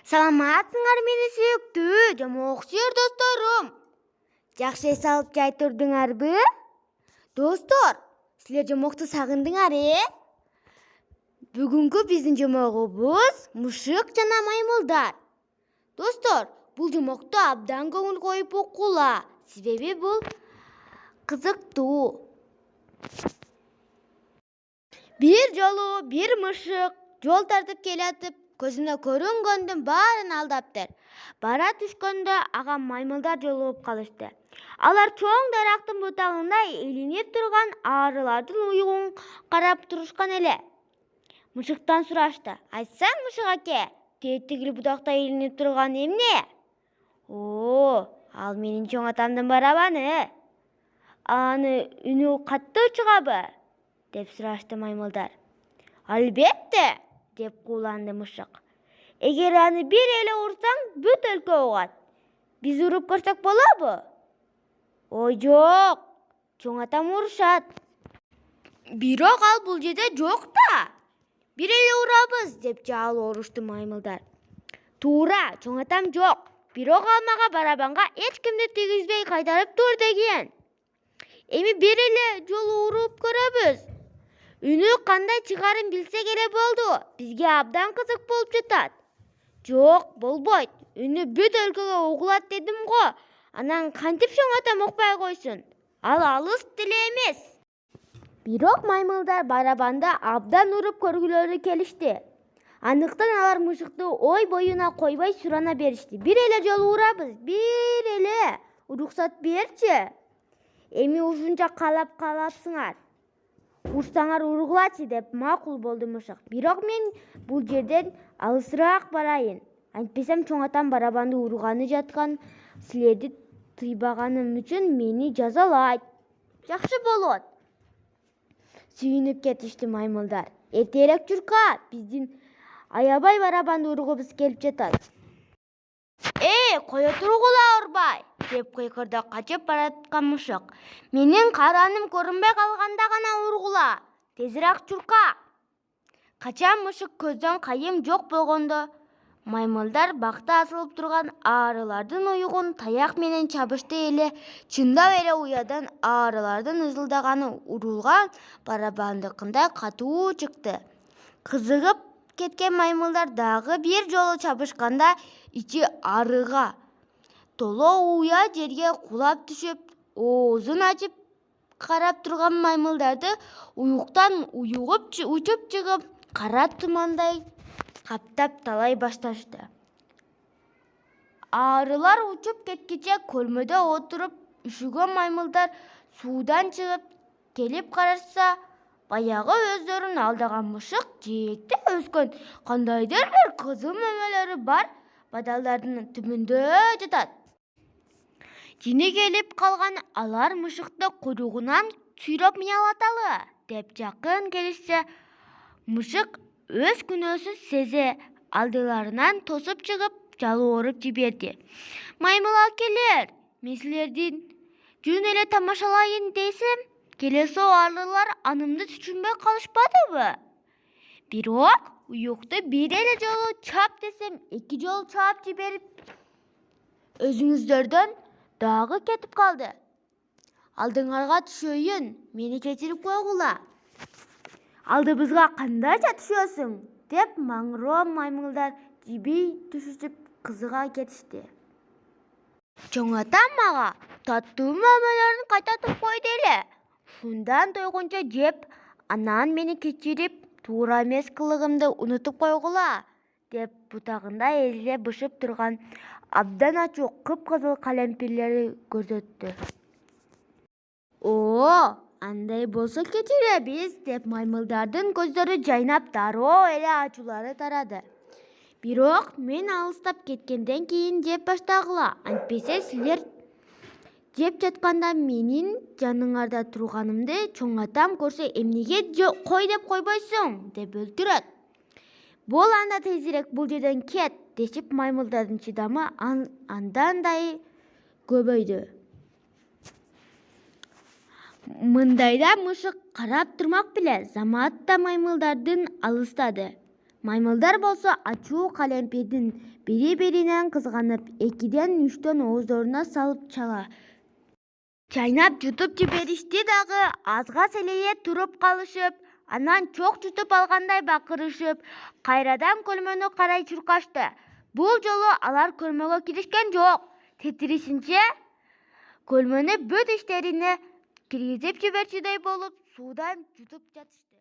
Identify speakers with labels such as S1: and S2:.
S1: Саламатсыңар мени сүйүктүү жана окшер досторум. Жакшы эс алып жай турдуңарбы? Достор, силер жомокту сагындыңар, Бүгүнкү биздин жомогубуз мушук жана маймылдар. Достор, бул жомокту абдан көңүл коюп окула, себеби бул кызыктуу. Бир жолу бир мышык жол тартып келатып, көзүнө көрүнгөндүн баарын алдаптыр. Бара түшкөндө ага маймылдар жолугуп калышты. Алар чоң дарактын бутагында илинип турган арылардын уюгун карап турушкан эле. Мышыктан сурашты: "Айтсаң, мышык аке, тетигил бутакта илинип турган эмне?" Ал менин чоң атамдын барабаны. Аны үнү катуу чыгабы?" деп сурашты маймылдар. "Албетте", деп кууланды мышык. "Эгер аны бир эле урсаң, бүт өлкө угат. Биз уруп көрсөк болобу?" Жок, чоң атам урушат. Бирок ал бул жерде жок да. Бир эле урабыз, деп жаал орушту маймылдар. Туура, чоң атам жок. Бирок ал мага барабанга эч кимди тийгизбей кайтарып тур деген. Эми бир эле жолу уруп көрөбүз. Үнү кандай чыгарын билсек эле болду. Бизге абдан кызык болуп жатат. Жок, болбойт. Үнү бүт өлкөгө угулат дедим го. Анан кантип чоң атам укпай койсун? Ал алыс деле эмес. Бирок маймылдар барабанды абдан уруп көргүлөрү келишти. Андыктан алар мышыкты ой боюна койбой сурана беришти. "Бир эле жолу урабыз, бир эле. Уруксат берчи. Эми ушунча каалапсыңар. Урсаңар ургулачы", деп макул болду мышык. "Бирок мен бул жерден алысыраак барайын. Антпесем чоң атам барабанды урганы жаткан силерди тыйбаганым үчүн мени жазалайт." "Жакшы болот", сүйүнүп кетишти маймылдар. "Эртерээк чурка, биздин аябай барабанды ургубуз келип жатат." Кое тургула Орбай", деп кыйкырды качып бараткан мышык. "Менин караным көрүнбөй калганда гана ургула. Тезирээк чурка." Качан мышык көздөн кайым жок болгондо, маймылдар бакта асылып турган арылардын уюгун таяк менен чабышты эле. Чындап эле уядан арылардын ызылдаганы урулган барабандыкындай катуу чыкты. Кызыгып кеткен маймылдар дагы бир жолу чабышканда, ичи арыга толо уя жерге кулап түшүп, оозун ачып карап турган маймылдарды уюктан учуп чыгып, кара тумандай каптап талай башташты. Арылар учуп кеткиче көлмөдө отуруп үшүгөн маймылдар суудан чыгып келип карашса, баягы өздөрүн алдаган мышык жээкте өскөн кандайдыр бир кызыл мөмөлөрү бар бадалдардын түбүндө жатат. Жини келип калган алар мышыкты куйругунан сүйрөп миялаталы, деп жакын келишсе, мышык өз күнөөсүн сезе алдыларынан тосуп чыгып, жалбырап жиберди. "Маймыл акелер, мен силердин жөн эле тамашалайын десем, келесоо арылар анымды түшүнбөй калышпадыбы? Бирок уюкту бир эле жолу чап десем, 2 жолу чаап жиберип, өзүңүздөрдөн дагы кетип калды. Алдыңарга түшөйүн, мени кечирип койгула." "Алдыбызга кандайча түшөсүң?" деп маңыроо маймылдар жибей түшүшүп кызыга кетишти. Чоң атам мага таттуу мөмөлөрүн кайтартып койду эле. Ушундан тойгончо жеп, анан мени кечирип, туура эмес кылыгымды унутуп койгула, деп бутагында эзиле бышып турган абдан ачуу кыпкызыл калемпирлери көрсөттү. Андай болсо кечиребиз", деп маймылдардын көздөрү жайнап, дароо эле ачуулары тарады. "Бирок мен алыстап кеткенден кийин жеп баштагыла. Антпесе силер жеп жатканда менин жаныңарда турганымды чоң атам көрсө, эмнеге кой деп койбойсуң, деп өлтүрөт. Бол анда тезирээк бул жерден кет", дешип маймылдардын чыдамы андан да көбөйдү. Мындайда мышык карап турмак беле, замат да маймылдардан алыстады. Маймылдар болсо ачуу калемпердин бири-биринен кызганып, 2-3 ооздоруна салып чайнап жутуп жиберишти дагы. Азга селее туруп калышып, анан чок жутуп алгандай бакырышып, кайрадан көлмөнү карай чуркашты. Бул жолу алар көлмөгө киришкен жок. Тетирисинче көлмөнү бүт ичтерине киргизип жиберчүдөй болуп, суудан жутуп жатышты.